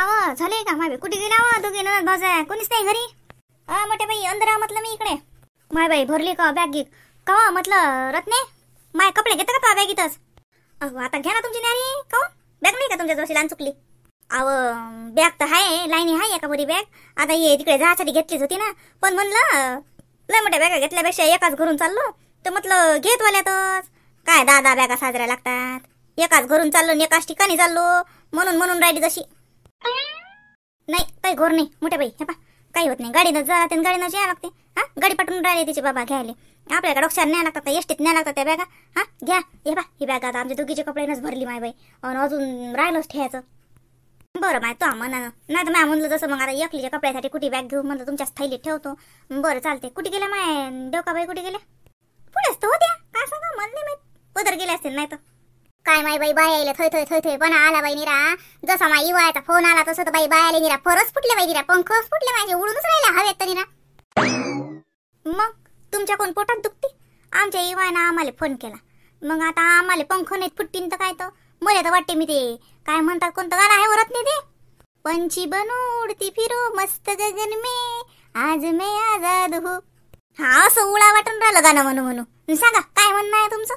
कावा झाले का माय बाई? कुठे गेला वा दोघे ननद भाऊजा? कोणीच नाही घरी? मोठे बाई अंदर आ म्हटलं मी इकडे. माय बाई भरली का बॅग? कावा म्हटलं रत्ने माय कपडे घेता का तो बॅगीतच? आता घ्या ना तुमची न्यारी. कावा बॅग नाही का तुमच्या जवळ? लान चुकली. अव बॅग तर आहे, लाईनी आहे एका बरी बॅग. आता ये तिकडे जायसाठी घेतलीच होती ना, पण म्हणलं लय मोठ्या बॅगा घेतल्यापेक्षा एकाच घरून चाललो तर म्हटलं घेत वाल्यातच काय 10 बॅगा साजऱ्या लागतात. एकाच घरून चाललो आणि एकाच ठिकाणी चाललो म्हणून राहिली जशी. नाही काही घोर नाही मोठ्या बाई. हे पा काही होत नाही, गाडीनं जाते गाडीनं यायला लागते. गाडी पाठवून राहिले तिचे बाबा घ्यायला. आपल्याला डोक्यावर न्याय लागतात, एसटीत न्याय लागतात त्या बॅगा. घ्या हे पा ही बॅग आता आमच्या दोघीचे कपडेनच भरली माय बाई, आणि अजून राहिलोच ठेवायचं. बरं माय तो म्हणा नाही तर माय म्हणलं जसं मग आता एकलीच्या कपड्यासाठी कुठे बॅग घेऊ म्हणलं तुमच्या थैलीत ठेवतो. बरं चालते. कुठे गेल्या माय देवकाबाई? कुठे गेल्या? पुढेच तर होत्या. काय सांगा मला नाही माहित, उधर गेले असतील. नाही तर काय माय बाई बायाला थय पण आला बाई निरा. जसा माय इवायचा फोन आला तसं तर बाई बायाला निरा फरच फुटले बाई, निरा पंखच फुटले माझे, उडूनच राहिले हवेत तर निरा. मग तुमच्या कोण पोटात दुखते? आमच्या इवायनं आम्हाला फोन केला. मग आता आम्हाला पंख नाहीत फुटतीन तर काय तर मला तर वाटते मी ते काय म्हणतात कोणतं गाणं आहे वरत नाही ते, पंछी बनू उडती फिरू मस्त गगन में आज मैं आजाद हूँ. हा असं उळा वाटून राहिलं गाणं म्हणू. सांगा काय म्हणणं आहे तुमचं?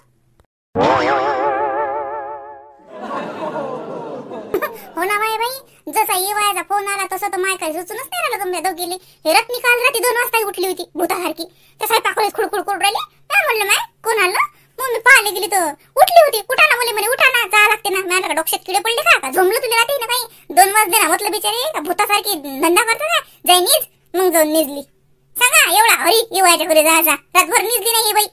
हो ना माय बाई, जसा येवायचा फोन आला तसं तर माय काय सुचूनच नाही राहिलं तुमच्या दोघीले. हे रत्नी काल रात्री 2 वाजता उठली होती भूतासारखी. त्या स्वयंपाकळेच खुडखुड करून राहिली. काय म्हणलं माय कोण आलं? मग मी पाहायला गेली तर उठली होती. उठा ना मुली म्हणे, उठा ना जा लागते ना. मला डोक्यात किडे पडले का झोमलं तुला राहते ना काही 2 वाजले ना म्हटलं बिचारी का भूतासारखी धंदा करतो ना. जाई नीज. मग जाऊन निजली. सांगा एवढा हरी येवायच्या घरी जायचा रातभर निजली नाही बाई.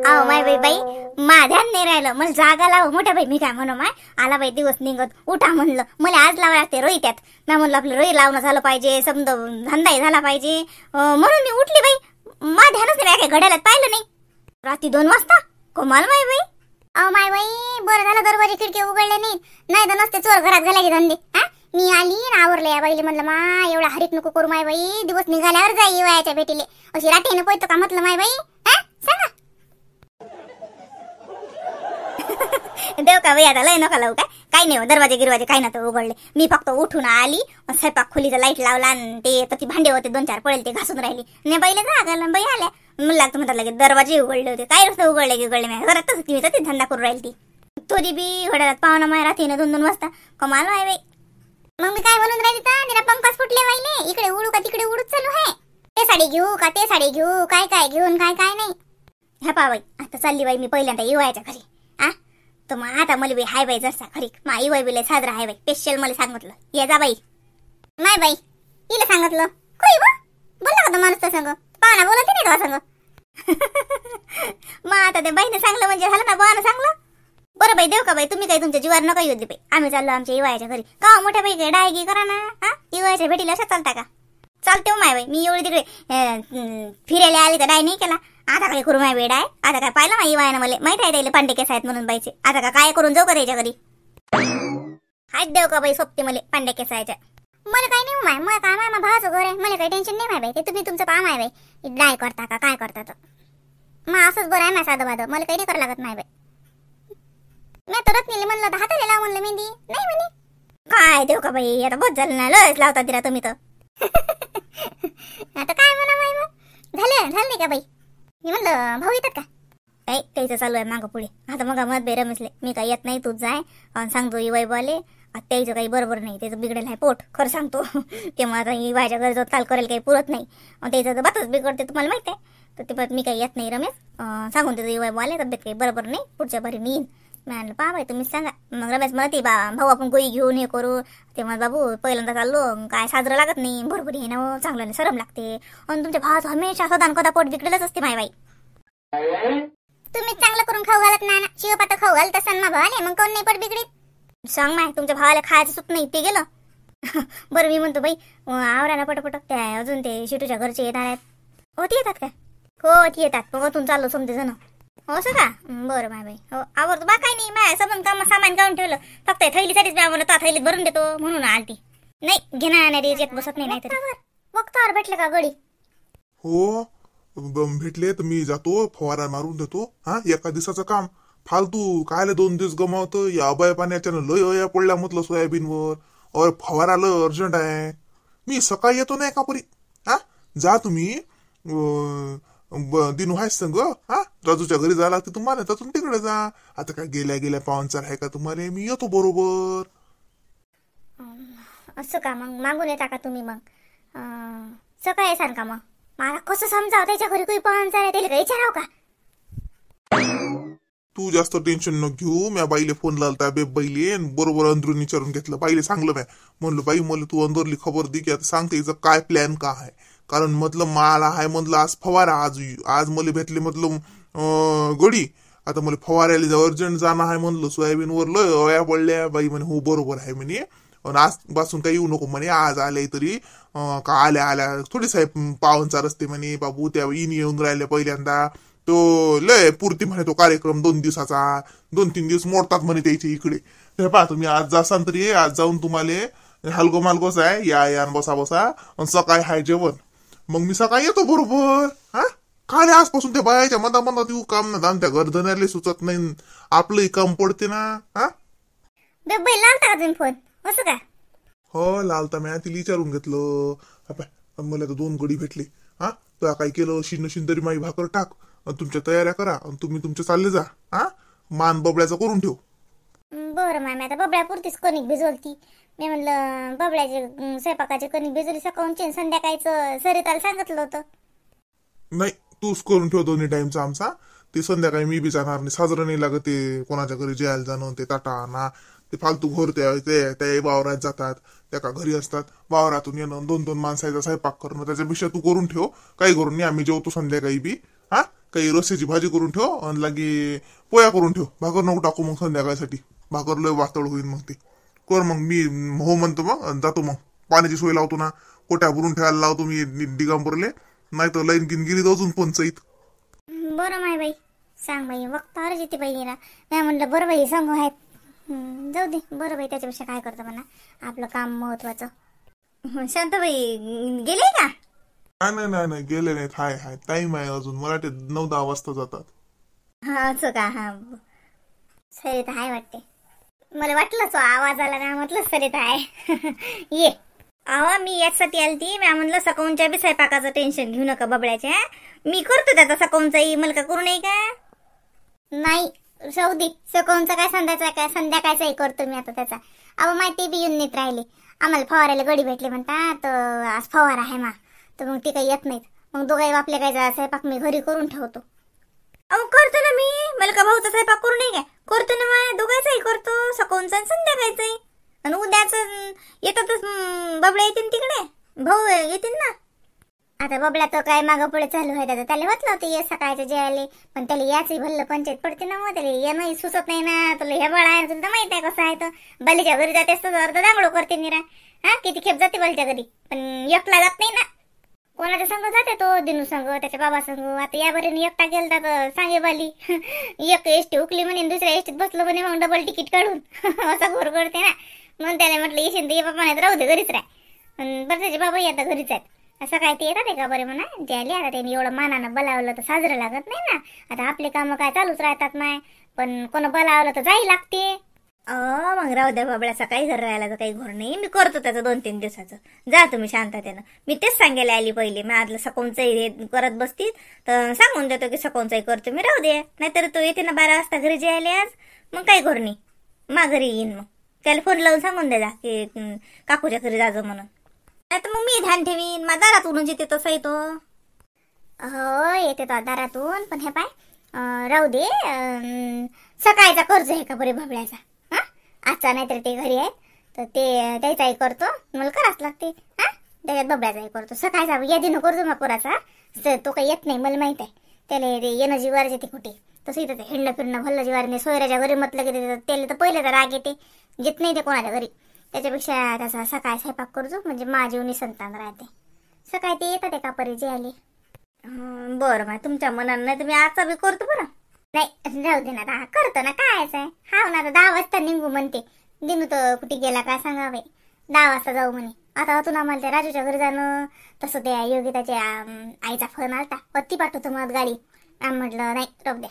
अहो माय बाई माझ्या नाही राहिलं, मला जागा लाव मोठ्या बाई. मी काय म्हणू माय आला बाई दिवस निघत उठा म्हणलं मला आज लावा लागते रोई त्यात. मी म्हणलं आपलं रोई लावणं झालं पाहिजे, समजा धंदाही झाला पाहिजे म्हणून मी उठली बाई. मा ध्यानच नाही, काय घड्याळात पाहिलं नाही. रात्री 2 वाजता कमाल माय बाई. अहो माय बाई बरं झालं दरवाजे खिडकी उघडले नाही तर नसते चोर घरात घालायचे धंदे. मी आली ना आवरले या बाईले म्हणलं मा एवढा हरीक नको करू माय बाई, दिवस निघाल्यावर जाई वयाच्या भेटीले. अशी रात्रीने पोहतो का म्हटलं माय बाई. सांगा देव का बाई आता लय नका लावू काय. काही नाही दरवाजे गिरवाजे काही नव्हतं उघडले. मी फक्त उठून आली स्वयंपाक खोलीचा लाईट लावला आणि ते तर ती भांडे होते 2-4 पडेल ते घासून राहिली. ने बाईले जागा बाई आल्या मला लागतं म्हणतात लगे दरवाजे उघडले होते. काय रस्ते उघडले मी घरात ती धंदा करून राहिली ती. तोरी बी घड्याळात पाहुणा माय रात्रीने 2-2 वाजता कमाल माय बाई. मग मी काय म्हणून राहिली तर निरा पंकज फुटले वाहिले. इकडे उडू का तिकडे उडूच चालू आहे. ते साडी घेऊ का ते साडी घेऊ काय घेऊन काय नाही. ह्या पा बाई आता चालली बाई मी पहिल्यांदा येवायच्या घरी. तर मग आता मला बाई हाय बाई जसा खरी मा इवाय बिले साजरा हाय बाई. स्पेशल मला सांगितलं ये जा बाई. नाही बाई हिला सांगितलं कोई बोलला का तो माणूस तर सांग पाहुणा बोलत नाही का सांग. मग आता ते बाईने सांगलं म्हणजे झालं ना बानं सांगलं. बरं बाई देव का बाई तुम्ही काही तुमच्या जीवार नका येऊ दे बाई. आम्ही चाललो आमच्या इवायच्या घरी. का मोठ्या बाई काय डायगी करा ना. इवायच्या भेटीला अशा चालता का? चालते माय बाई. मी एवढी तिकडे फिरायला आली तर डाय नाही केला. आता काय करू माय बेड आहे. आता काय पाहिलं माई इवायनं मला माहित आहे त्याला पांडे केस आहेत म्हणून बाईचे. आता काय करून जाऊ का त्याच्या घरी? हाय देव का बाई सोबते मला पांडे केस आहे. मला काही नाही माय, मला काम आहे मा भावाचं घर आहे. मला काही टेन्शन नाही माय बाई. ते तुम्ही तुमचं काम आहे बाई डाय करता का काय करता तर मग असंच बरं आहे ना साधं बाधं. मला काही नाही करावं लागत माय बाई. मी तर रत्नीले म्हणलं तर हाताला लाव म्हणलं मेहंदी नाही म्हणे. काय देव का बाई आता बहुत झालं ना लयच लावता दिला तुम्ही तर. आता काय म्हणा माय मग झालं नाही का बाई. मी म्हणलं भाऊ येतात का? नाही त्याचं चालू आहे मागं पुढे. आता मग मत बे रमेशले मी काही येत नाही तूच जाय आणि सांगतो इवाई बोले त्याचं काही बरोबर नाही. त्याचं बिघडेल आहे पोट खरं सांगतो. तेव्हा आता इवायच्या घरी जो ताल करेल काही पुरत नाही आणि त्याचं तर बातच बिघडते तुम्हाला माहित आहे. तर ते परत मी काही येत नाही रमेश सांगून त्याचं इवाई बोले तब्येत काही बरोबर नाही पुढच्या भरी मी येईन. मी म्हणलं पहा बाई तुम्हीच सांगा. मग रमेश म्हणते भाऊ आपण गोई घेऊन हे करू. तेव्हा बाबू पहिल्यांदा चाललो काय साजरं लागत नाही बरोबर हे ना चांगलं नाही सरम लागते. आणि तुमच्या भावाचं हमेशा सदान कदा पोट बिघडलंच असते माय बाई. तुम्ही चांगलं करून खाऊ घालत ना शिवपात खाऊ घालत असाल मग भावाने मग कोण नाही पोट बिघडीत. सांग माय तुमच्या भावाला खायचं सुट नाही ते गेलं. बरं मी म्हणतो बाई आवरा ना पटपट. त्या अजून ते शिटूच्या घरचे येणार आहेत. हो ते येतात का? हो ते येतात मग चाललो समजे जण. हो असं का? बरं माय बाई हो आवडतो बा काही नाही माय सबन काम सामान काढून ठेवलं फक्त थैलीसाठीच मी म्हणलं थैलीत भरून देतो म्हणून आलती. नाही घेणार येत बसत नाही नाहीतर वक्तावर भेटले का गडी? हो भेटले तर मी जातो फवारा मारून देतो. एका दिवसाचं काम फालतू कायले 2 दिवस गमावतं. या अभय पाण्याच्यानं लय अया पडल्या म्हटलं सोयाबीनवर. अरे फवारालं अर्जंट आहे. मी सकाळी येतो नाही का परी. हा जा तुम्ही. दिनू आहेस संग. हा राजूच्या घरी जायला लागते तुम्हाला, तर तुम्ही तिकडे जा. आता काय गेल्या गेल्या पाहुणचार आहे का तुम्हाला. मी येतो बरोबर. असं का मग मागून येता का तुम्ही मग सकाळी येसान का. मग मला कसं समजावं त्याच्या घरी काही पाहुणचार आहे त्याला काही विचारावं का. तू जास्त टेन्शन न घेऊ. म्या बाईले फोन लावता बाईले बरोबर अंदरून विचारून घेतलं. बाईले सांगलं नाही म्हणलं बाई मला तू अंदरली खबर दे की आता सांगते हिचं काय प्लॅन का आहे. कारण म्हटलं मला आहे म्हटलं आज फवारा. आज मला भेटले म्हटलं गडी. आता मला फवारायला अर्जंट जाणं आहे म्हणलं. सोयाबीनवर लय अळ्या पडल्या. बाई म्हणे हो बरोबर आहे म्हणे. आणि आजपासून काही येऊ नको म्हणे. आज आले तरी का आल्या आल्या थोडी साहेब पाहुणचार असते म्हणे. बाबू त्या इन येऊन राहिले पहिल्यांदा. तो लय पुरती म्हणे तो कार्यक्रम 2 दिवसाचा. 2-3 दिवस मोडतात म्हणे त्याच्या इकडे. हे पहा तुम्ही आज जासान तरी आज जाऊन तुम्हाला हलगो मालगोच आहे. या बसा बसा आणि सकाळी हाय जेवण. मग मी सकाळी येतो बरोबर. हा काय आजपासून त्या बायाच्या मधात येऊ काम ना. त्या घरधन्याला सुचत नाही. आपलंही काम पडते ना. हा लावता का तुम्ही फोन असं का. हो लालता म्या तिला विचारून घेतलं. मला तर 2 गडी भेटले. हा तुला काय केलं शिन तरी माई भाकर टाक आणि तुमच्या तयाऱ्या करा आणि तुम्ही तुमचे चालले जा. हा मान बबड्याचा करून ठेव. बरं मामी आता बबड्या पुरतीच कणिक भिजवली. मी म्हणलं बबड्याचे स्वयंपाकाची कणिक भिजवली सकाळची संध्याकाळचं सरिताला सांगितलं होतं. नाही तूच करून ठेव 2 टाइमचा आमचा. ते संध्याकाळी मी बी जाणार नाही. साजरं नाही लागत ते कोणाच्या घरी जेवायला जाणं. ते ताटा ना ते फालतू घोर त्या वावरात जातात. त्या का घरी असतात. वावरातून येणं 2-2 माणसाचा स्वयंपाक करणं त्याच्यापेक्षा तू करून ठेव. काही करून नाही आम्ही जेवतो संध्याकाळी बी. हा काही रस्त्याची भाजी करून ठेव आणि लागे पोया करून ठेव. भाकर नको टाकू मग संध्याकाळसाठी. भाकर लय वातळ होईल मग ते कर. मग मी हो म्हणतो मग जातो. मग पाण्याची सोय लावतो ना. कोट्या भरून ठेवायला लावतो मी दिगंबरले. नाही तर लाईन गिन गेली तर अजून पंचायत. बरं माय बाई सांग बाई वक्तावर येते बाई ना. नाही म्हणलं बरं बाई सांगू आहेत. जाऊ दे बरं बाई त्याच्यापेक्षा काय करतं म्हणा. आपलं काम महत्वाचं. शांताबाई गेले का. नाही गेले नाहीत. हाय टाइम आहे अजून. मला ते 9-10 वाजता जातात. हा असं का. हा सरिता आहे वाटते. मला वाटलंच आवाज आला ना म्हटलं सरिता आहे. ये आवा मी यासाठी आलती. मी म्हणलं सकाळच्या बी स्वयंपाकाचं टेन्शन घेऊ नका बबड्याच्या. मी करतो त्याचा सकाळचाही मला का करू नाही का. नाही सौदी सकाळचा काय संध्याकाळचाही करतो मी आता त्याचा. अहो माहिती बी येऊन नेत राहिले. आम्हाला फवारायला गडी भेटले म्हणतात आज फवारा आहे मा. तर मग ते काही येत नाहीत. मग दोघाही आपले काय स्वयंपाक मी घरी करून ठेवतो. अहो करतो ना मी. मला का भाऊचा स्वयंपाक करू नाही काय. करतो ना मा दोघांचाही करतो. सकाळचा संध्याकाळचाही. आणि उद्याच येतातच बबड्या येतील तिकडे. भाऊ येतील ना. आता बबड्या तर काय मागं पुढे चालू आहे. दादा त्याला म्हटलं होतं ये सकाळच्या जेवायला. पण त्याला याचही भल्लं पंचायत पडते ना. मग त्याला येणंही सुचत नाही ना. तुला हे बळ आहे तुला माहित आहे कसं आहे. तर बलीच्या घरी जाते असतं अर्ध दांगडो करते निरा. हा किती खेप जाते बलीच्या घरी. पण एकला जात नाही ना. कोणाच्या संग जाते तो दिनू संग त्याच्या बाबा संग. आता या बरीने एकटा गेलता तर सांगे बाली एक एसटी उकली म्हणे दुसऱ्या एसटीत बसलो म्हणे. मग डबल तिकीट काढून असा घोर करते ना. म्हणून त्याने म्हटलं येशील तर ये बाबा नाही राहू दे घरीच राह. बरं त्याचे बाबाही आता घरीच आहेत. असं काय ते येतात का बरे म्हणा द्यायला. आता त्यांनी एवढं मानानं बोलावलं तर साजरं लागत नाही ना. आता आपले कामं काय चालूच राहतात माय. पण कोण बोलावलं तर जाई लागते. मग राहू द्या बाबड्या सकाळी घर राहायला तर काही घर नाही. मी करतो त्याचं 2-3 दिवसाचं. जा तुम्ही शांततेनं. मी तेच सांगायला आली पहिले. मी आदलं सकाळचंही करत बसतील तर सांगून देतो की सकाळचंही करतो मी. राहू दे. नाहीतर तो येते ना 12 वाजता घरी जेवायला आज. मग काही घर नाही. मा घरी येईन. मग त्याला फोन लावून सांगून द्या की काकूच्या घरी जाजो म्हणून. नाही तर मग मी ध्यान ठेवीन. माझ्या दारातून येते तसंही तो. हो येते तो दारातून. पण हे पाय राहू दे. सकाळचा कर्ज आहे का बरे भबड्याचा. आजचा नाहीतर ते घरी आहेत तर ते त्याचाही करतो. मला करावंच लागते. हा त्याच्यात बबड्याचाही करतो. सकाळचा यादी नको करतो मग पोराचा. तो काही येत नाही मला माहित आहे. त्याला येणं जीवारच येते कुठे. तसं इथं हिंडणं फिरणं भल्लं जीवारीने. सोयऱ्याच्या घरी म्हटलं की त्याला तर पहिले तर राग येते. येत नाही ते कोणाच्या घरी. त्याच्यापेक्षा त्याचा सकाळी स्वयंपाक करतो म्हणजे माझी संतान राहते. सकाळी ते येतात एका परी जेवायला. बरं मग तुमच्या मनानं नाही तर मी आजचा बी करतो बरं. नाही राहू दे ना करतो ना कायच आहे. हा ना 10 वाजता निघू म्हणते. दिनू तर कुठे गेला काय सांगावे. 10 वाजता जाऊ म्हणे. आता अजून आम्हाला त्या राजूच्या घरी जाणं. तसं त्या योगिताच्या आईचा फोन आलता. पत्ती पाठवतो मग गाडी. आम्ही म्हटलं नाही राहू द्या.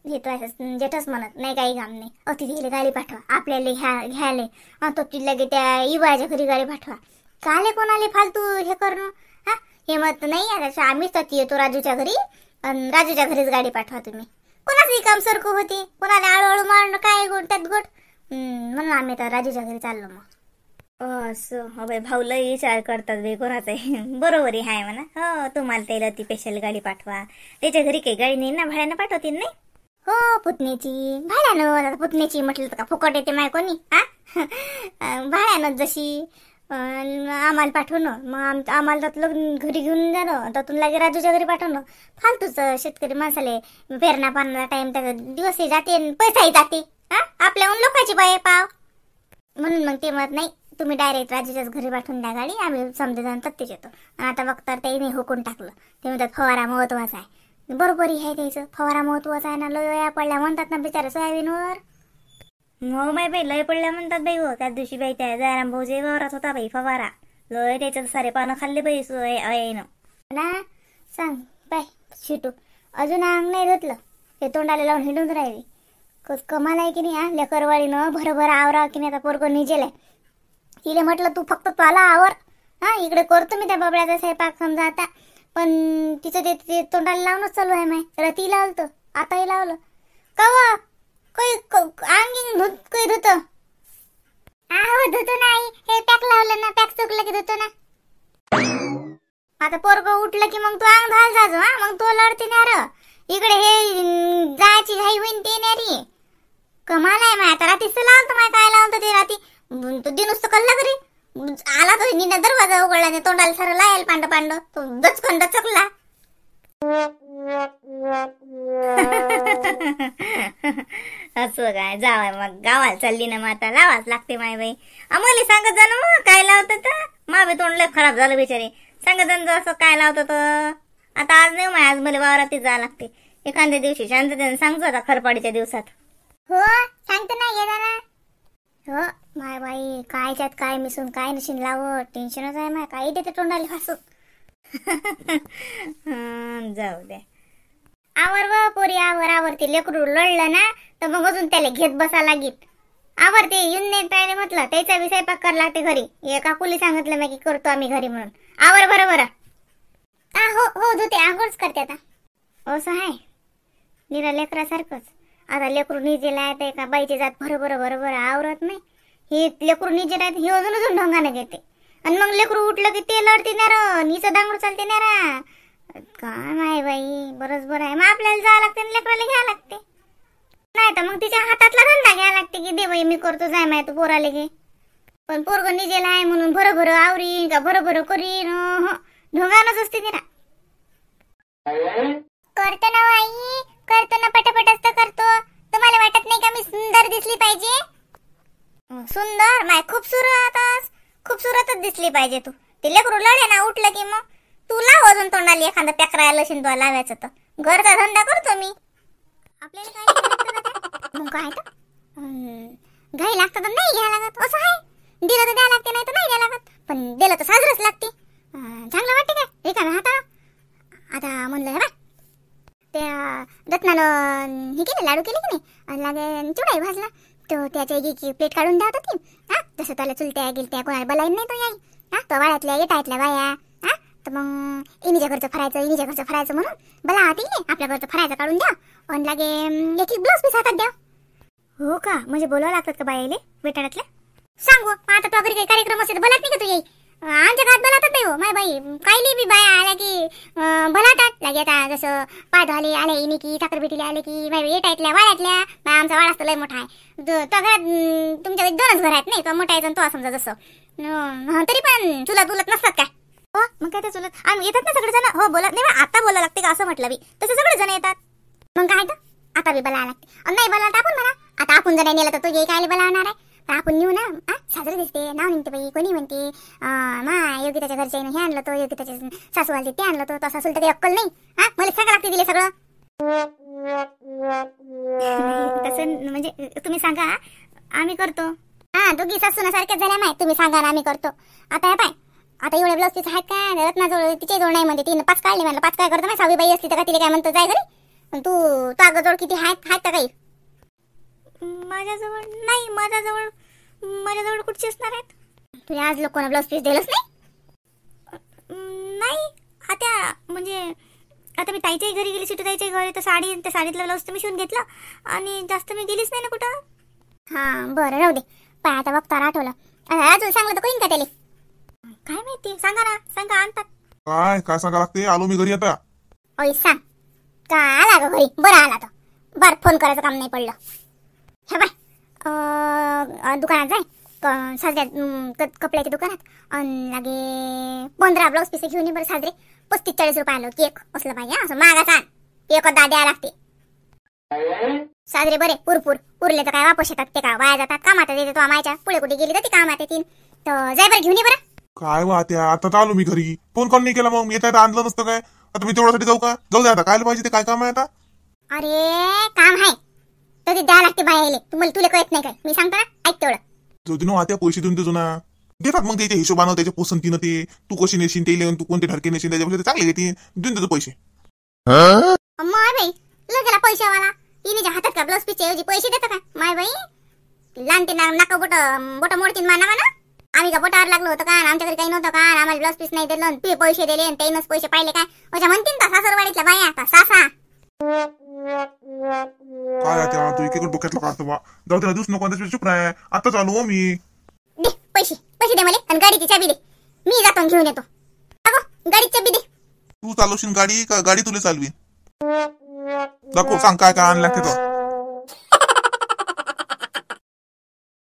हे तो असं जेठच म्हणत नाही काही काम नाही. तिथे गाडी पाठवा आपल्याला घ्यायला तो लगे त्या इवायच्या घरी गाडी पाठवा. काले कोणाले फालतू हे करणं. हा हे मत नाही. आता आम्हीच तर येतो राजूच्या घरी आणि राजूच्या घरीच गाडी पाठवा तुम्ही. कोणाचंही काम सरकू होते. कोणाला आळूआळू मारणं काय गोट त्यात गोट. म्हणून आम्ही तर राजूच्या घरी चाललो मग. असं हो बाई भाऊ लय विचार करतात बाई कोणाचा. बरोबरही आहे म्हणा. हो तुम्हाला त्याला ती स्पेशल गाडी पाठवा. त्याच्या घरी काही गाडी नाही ना भाड्यानं पाठवतील नाही. हो पुतण्याची भाड्यानं. पुतण्याची म्हटलं तर का फुकट येते माय कोणी. हा भाड्यानं जशी आम्हाला पाठवणं मग आम्हाला त्यातलं घरी घेऊन जाणं त्यातून लागे राजूच्या घरी पाठवणं. फालतूच शेतकरी माणसाले पेरणा पाण्याला टाइम त्याचा दिवसही जाते पैसाही जाते. हा आपल्याहून लोकांची बाय पाव. म्हणून मग ते म्हणत नाही तुम्ही डायरेक्ट राजूच्याच घरी पाठवून द्या गाडी. आम्ही समजा जाऊन तत्तेच येतो. आणि आता बघता त्याने हुकून टाकलं. ते म्हणतात फवारा महत्वाचा आहे. बरोबरही आहे त्याचं. फवारा महत्वाचा आहे ना. लय पडल्या म्हणतात ना बिचारा सोयाबीनवर. हो बाई लय पडल्या म्हणतात बाई. हो त्याच दिवशी बाई त्या जयराम भाऊ जे वावरात होता बाई फवारा लय त्याच्यात सारे पानं खाल्ले बाई सोयानं ना. सांग बाय शिटू अजून अंग नाही धुतलं. ते तोंडाला लावून हिंडून राहिली. कमाल आहे की नाही. हा लेकरवाळीनं भरभर आवरा की नाही. आता पोरगं निजेल आहे. तिले म्हटलं तू फक्त पाला आवर. हा इकडे करतो मी त्या बबड्याचा स्वयंपाक समजा आता. पण तिचं ते तोंडाला लावूनच चालू आहे माय. रती लावलं आताही लावलं कवा काही अंगी धुत काही धुत. धुतो नाही. हे पॅक लावलं ना. पॅक चुकलं की धुतो ना. आता पोरगं उठलं की मग तू अंग घाल जाजो. हा मग तो लढते ना र. इकडे हे जायची घाई होईन ते नाही. कमाल आहे माय. आता रात्रीच लावतो माय. काय लावतो ते रात्री तो दिनुस तर कल्ला घरी आला. तो निना दरवाजा उघडला तोंडाला सारं लायल पांड पांड. तो दचकन दचकला. असं काय जावाय मग गावाला चालली ना. मग आता लावाच लागते माय बाई. आम्हाला सांगत जा ना मग काय लावतं तर. मावे तोंड लय खराब झालं बिचारे. सांगत जा असं काय लावतं तर. आता आज नाही माय. आज मला वावरात जावं लागते. एखाद्या दिवशी शांततेने सांगतो आता खरपाडीच्या दिवसात. हो सांगतो ना ये ना. हो माय बाई कायच्यात काय मिसून काय नशीन लावत. टेन्शनच आहे माय. काही देते तोंडाला फासून. जाऊ दे. आवर व पोरी आवर आवरते. लेकरू लढलं ना तर मग अजून त्याला घेत बसा लागीत. आवरते येऊन नाही पाहिले म्हटलं त्याचा बी स्वयंपाक कर लागते घरी. एका कुली सांगितलं मी की करतो आम्ही घरी म्हणून. आवर बरोबर. हो हो धुते आंघोळच करते आता. असं आहे निरा लेकरासारखंच. आता लेकरू निजेला आहे का बाईचे जात बरोबर आवरत नाही. हे लेकरू निजे राहते हे अजून ढोंगाने घेते. आणि मग लेकरू उठलं की ते लढते ना र. नीचं दांगडू चालते ना रा. काय माय बाई बरोबर आहे. मग आपल्याला जावं लागते लेकराला घ्यावं लागते. नाही तर मग तिच्या हातातला धंदा घ्यावा लागते की दे बाई मी करतो जाय माय तू पोराले घे. पण पोरग निजेला आहे म्हणून भरभर आवरीन का भरभर करीन. ढोंगानच असते तिला. करतो ना आई करतो ना पटापटच तर करतो. तुम्हाला वाटत नाही का मी सुंदर दिसली पाहिजे. सुंदर माय खूपसूरतच दिसली पाहिजे तू. ते लेकरू लढे ना उठलं की मग तू लाव अजून तोंडाला एखादा पॅक राहिलं शिंदवा लावायचं तर. घरचा धंदा करतो मी. आपल्याला काय मग काय तर घाई लागतं तर नाही घ्यायला लागत. असं आहे. दिलं तर द्या लागते नाही तर नाही द्या लागत. पण दिलं तर साजरच लागते. चांगलं वाटते काय रिकाम्या हाता. आता म्हणलं हे बा त्या रत्नानं हे केले लाडू केले की नाही. लागे चिवडाही भाजला तो त्याच्या एकी प्लेट काढून द्या होती. हा तसं त्याला चुलत्या गेलत्या कोणाला बलाईन नाही तो याई. हा तो वाड्यातल्या येटायतल्या बाया. हा तर मग इनीच्या घरचं फरायचं म्हणून बला होती आपल्या घरचं फरायचं काढून द्या. आणि लागे एक ब्लाऊज पीस हातात द्या. हो का म्हणजे बोलावं लागतात का बायाले बेटाड्यातल्या. सांगू आता तो घरी काही कार्यक्रम असेल तर बोलत नाही का तू येई. आमच्या घरात बोलावतात नाही हो माय बाई. काही बी बाया आल्या की बोलावतात. लागे आता जसं पायधवाले आले इनी की ठाकरबेटीले आले की माय येटायतल्या वाड्यातल्या. आमचा वाडा तर लय मोठा आहे. तो घरात तुमच्या दोनच घर आहेत नाही तो मोठा आहे तो समजा जसं. तरी पण चुलत नसतात काय. हो मग काय ते चुलत आम्ही येतात ना सगळे जण. हो बोलत नाही आता बोलायला लागते का असं म्हटलं बी तसे सगळे जण येतात. मग काय तर आता बी बोलायला लागते. नाही बोलायला आपण म्हणा. आता आपण जर नेलं तर तो ये काय बोलावणार आहे. तर आपण नेऊ ना. साजरं दिसते नाव निघते बाई. कोणी म्हणते मा योगिताच्या घरच्या हे आणलं तो योगिताच्या सासू आलते ते आणलं तो तसा असेल तर अक्कल नाही. मला सांगा लागते दिले सगळं. तसं म्हणजे तुम्ही सांगा आम्ही करतो. दोघी सासूना सारख्याच झाल्या माय. तुम्ही सांगा ना आम्ही करतो. आता हे पाय आता एवढे ब्लाऊज तिचं आहेत काय रत्नाजवळ तिचे जवळ नाही म्हणते. तिने 5 काढले म्हणलं 5 काय करतो माय. 6वी बाई असती तर का तिला काय म्हणतो जाय घरी. तू तागजवळ किती आहेत का काही? माझ्याजवळ नाही. माझ्याजवळ कुठचे असणार आहेत? तुला आज लोकांना ब्लाऊज पीस दिलंच नाही? नाही आता म्हणजे आता मी ताईच्याही घरी गेली, सिटू ताईच्याही घरी, तर त्या साडीतलं ब्लाऊज तर मी शिवून घेतलं आणि जास्त मी गेलीच नाही ना कुठं. हां बरं राहू दे. पाय आता बघता आठवलं. अजून सांगलं तर कोण का त्याला? काय माहिती, सांगा आणतात. काय सांगा लागते? आलो मी घरी आता. ओय सांग का आला ग घरी? बरं आला तो. बरं फोन करायचं काम नाही पडलं. हे बाय दुकानात जाय, साजऱ्या कपड्याच्या दुकानात आणि लागे 15 ब्लाऊज पीस घेऊन ये बरं. साजरे 35-40 रुपये आलो केक असलं पाहिजे. असं मागाचा एक द्यायला लागते. साजरे बरे पुरपूर उरले तर काय वापस येतात ते का वाया जातात? कामात येते. तो मायच्या पुढे कुठे गेली तर ती कामात येतील. तर जाय बरं घेऊन ये बरं. काय वाहत्या, आता आलो मी घरी. फोन कॉल नाही केला मग येता येता आणलं नसतं काय? आता मी तेवढ्यासाठी जाऊ का? जाऊ दे आता. काय पाहिजे ते? काय काम आहे आता? अरे काम आहे तर ते द्यायला लागते बाहेर. तुम्हाला तुला कळत नाही काय? मी सांगतो ना, ऐक तेवढं. जो दिनो आता पैसे देऊन देतो ना, देतात मग त्याच्या हिशोबानं, त्याच्या पसंतीनं. ते तू कशी नेशील ते, तू कोणते ठरके नेशील त्याच्यापेक्षा चांगले घेते, देऊन देतो पैसे. माय बाई लगेला पैशावाला इनीच्या हातात का ब्लाऊज पीसच्या ऐवजी पैसे देतो का? माय बाई लहानते नाका बोट मोडतीन मानावा ना. आम्ही का बोटावर लागलो होतो का? आमच्याकडे काही नव्हतं का? आम्हाला ब्लाऊज पीस नाही दिलं, ते पैसे दिले आणि त्यानंच पैसे पाहिले काय? अशा म्हणतील का सासरवाडीतल्या बाया आता सासा? काय आता तू एकीकडे डोक्यातला काढतो बा. जाऊ त्याला दिवस नको, चुप राह. आता चालू हो मी. दे पैसे दे मला आणि गाडीची चाबी दे. मी जातो घेऊन येतो. अगो गाडीची चाबी दे. तू चालवशील गाडी का गाडी तुला चालवी? दाखव, सांग काय काय आणलं ते.